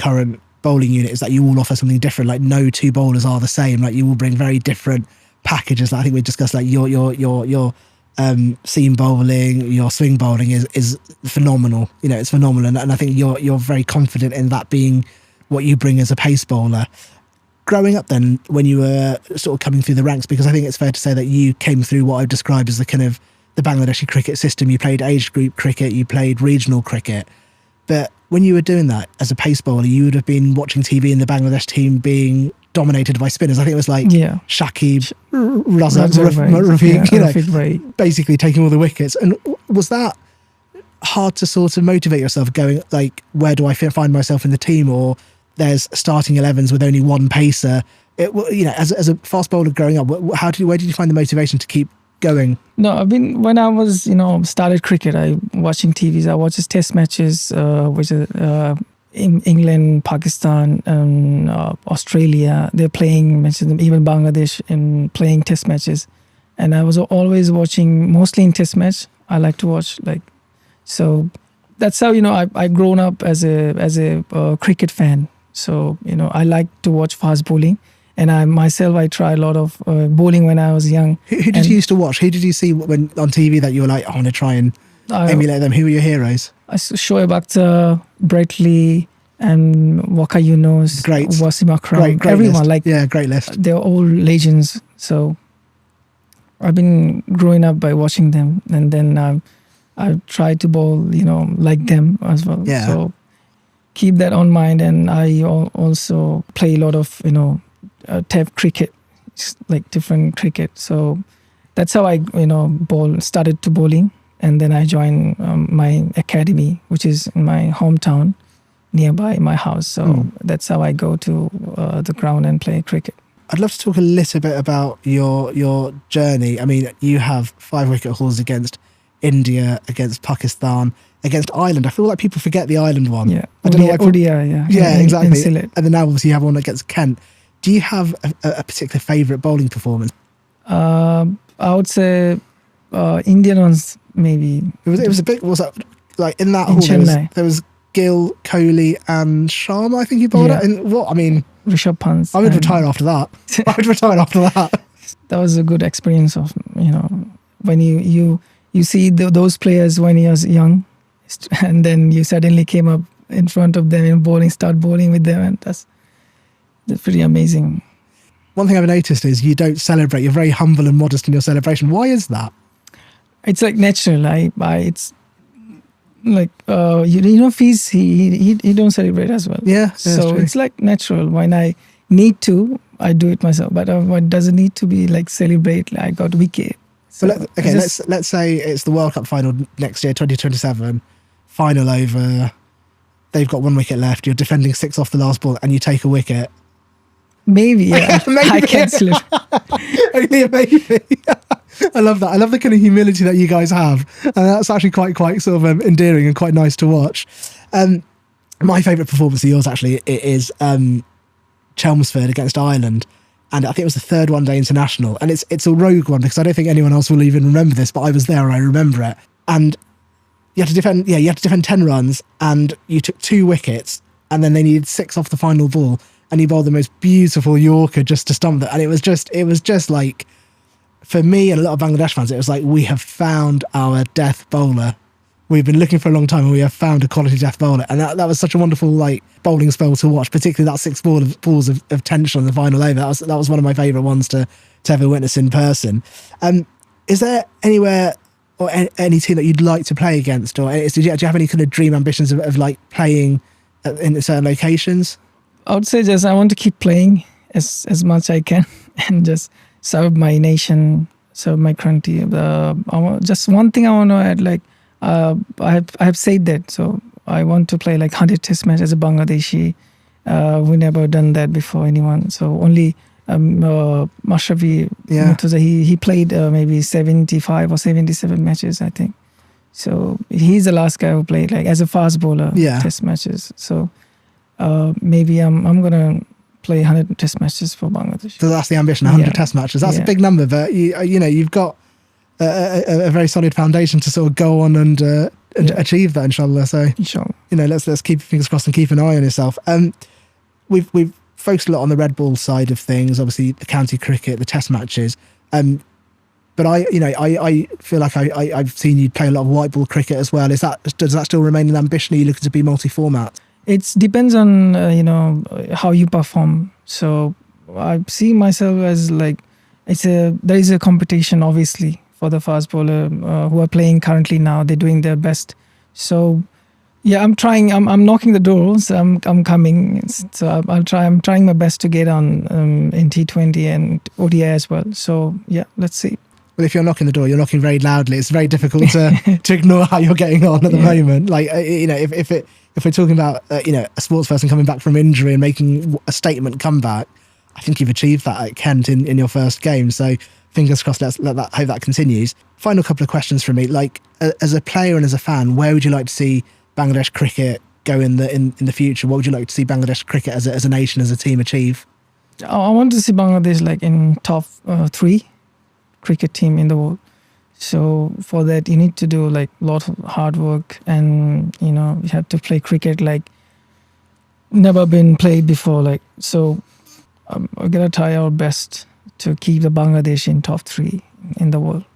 current bowling unit is that you all offer something different. Like no two bowlers are the same. Like you all bring very different packages. Like I think we discussed like your seam bowling, your swing bowling is phenomenal. You know, it's phenomenal, and I think you're very confident in that being what you bring as a pace bowler. Growing up then, when you were sort of coming through the ranks, because I think it's fair to say that you came through what I've described as the kind of the Bangladeshi cricket system. You played age group cricket, you played regional cricket, but when you were doing that as a pace bowler, you would have been watching TV and the Bangladesh team being dominated by spinners. I think it was like Shakib, Rafiq, basically taking all the wickets. And was that hard to sort of motivate yourself going like, where do I find myself in the team? Or there's starting 11s with only one pacer. As a fast bowler growing up, where did you find the motivation to keep going? No, when I was, started cricket, I watching TVs. I watched test matches, which is in England, Pakistan, and Australia. They're playing matches, even Bangladesh, in playing test matches. And I was always watching, mostly in test match. I like to watch so that's how I grown up as a cricket fan. So I like to watch fast bowling. And I tried a lot of bowling when I was young. Who did you used to watch? Who did you see when on TV that you were like, I want to try and emulate them? Who were your heroes? Shoaib Akhtar, Brett Lee, and Waka Yunus, Wasim Akram, great everyone. List. Great list. They're all legends. So I've been growing up by watching them, and then I tried to bowl, like them as well. Yeah. So keep that on mind, and I also play a lot of, TEV cricket, like different cricket. So that's how I, started to bowling. And then I joined my academy, which is in my hometown, nearby my house. So that's how I go to the ground and play cricket. I'd love to talk a little bit about your journey. I mean, you have 5 wicket hauls against India, against Pakistan, against Ireland. I feel like people forget the Ireland one. Yeah, I don't know why ODI, yeah. Yeah, exactly. And then now obviously you have one against Kent. Do you have a particular favourite bowling performance? I would say Indian ones, maybe. It was a bit, was that like in that in haul Chennai. there was Gill, Kohli and Sharma, I think you bowled at. And Rishabh Pant. I would retire after that. That was a good experience of, when you see those players when he was young, and then you suddenly came up in front of them and start bowling with them, and that's pretty amazing. One thing I've noticed is you don't celebrate. You're very humble and modest in your celebration. Why is that? It's like natural. It's like Fiz, he don't celebrate as well. Yeah, so it's like natural. When I need to, I do it myself. But it doesn't need to be like celebrate. Like I got wicket. So let's say it's the World Cup final next year, 2027, final over. They've got 1 wicket left. You're defending 6 off the last ball, and you take a wicket. Maybe, yeah. Maybe. I can't sleep. Only a maybe. I love that. I love the kind of humility that you guys have, and that's actually quite sort of endearing and quite nice to watch. My favourite performance of yours actually is Chelmsford against Ireland, and I think it was the 3rd one-day international, and it's a rogue one because I don't think anyone else will even remember this, but I was there and I remember it. And you had to defend. Yeah, you had to defend 10 runs, and you took 2 wickets, and then they needed 6 off the final ball. And he bowled the most beautiful Yorker just to stump it. And it was just like, for me and a lot of Bangladesh fans, it was like, we have found our death bowler. We've been looking for a long time and we have found a quality death bowler. And that was such a wonderful bowling spell to watch, particularly that 6 balls of tension on the final over. That was one of my favourite ones to ever witness in person. Is there anywhere or any team that you'd like to play against? Or do you have any kind of dream ambitions of playing in certain locations? I would say I want to keep playing as much I can and just serve my nation, serve my country. Just one thing I want to add, I have said that, so I want to play 100 test matches as a Bangladeshi. We never done that before anyone. So only Mashrafi, he played maybe 75 or 77 matches, I think. So he's the last guy who played as a fast bowler test matches. So maybe I'm gonna play 100 test matches for Bangladesh. So that's the ambition, 100 test matches. That's a big number, but you've got a very solid foundation to sort of go on and achieve that, inshallah. So, Inshallah. let's keep fingers crossed and keep an eye on yourself. We've focused a lot on the red ball side of things, obviously the county cricket, the test matches. But I feel like I've seen you play a lot of white ball cricket as well. Does that still remain an ambition? Are you looking to be multi-format? It depends on how you perform. So I see myself as like there is a competition obviously for the fast bowler who are playing currently now. They're doing their best. So yeah, I'm trying. I'm knocking the doors. I'm coming. So I'm trying my best to get on in T20 and ODI as well. So yeah, let's see. Well, if you're knocking the door, you're knocking very loudly. It's very difficult to ignore how you're getting on at the moment. Like if we're talking about a sports person coming back from injury and making a statement comeback, I think you've achieved that at Kent in your first game. So fingers crossed. Hope that continues. Final couple of questions from me. Like as a player and as a fan, where would you like to see Bangladesh cricket go in the future? What would you like to see Bangladesh cricket as a nation, as a team achieve? I want to see Bangladesh like in top 3 cricket team in the world. So for that you need to do like a lot of hard work, and you have to play cricket like never been played before. Like so, we're gonna try our best to keep the Bangladesh in top 3 in the world.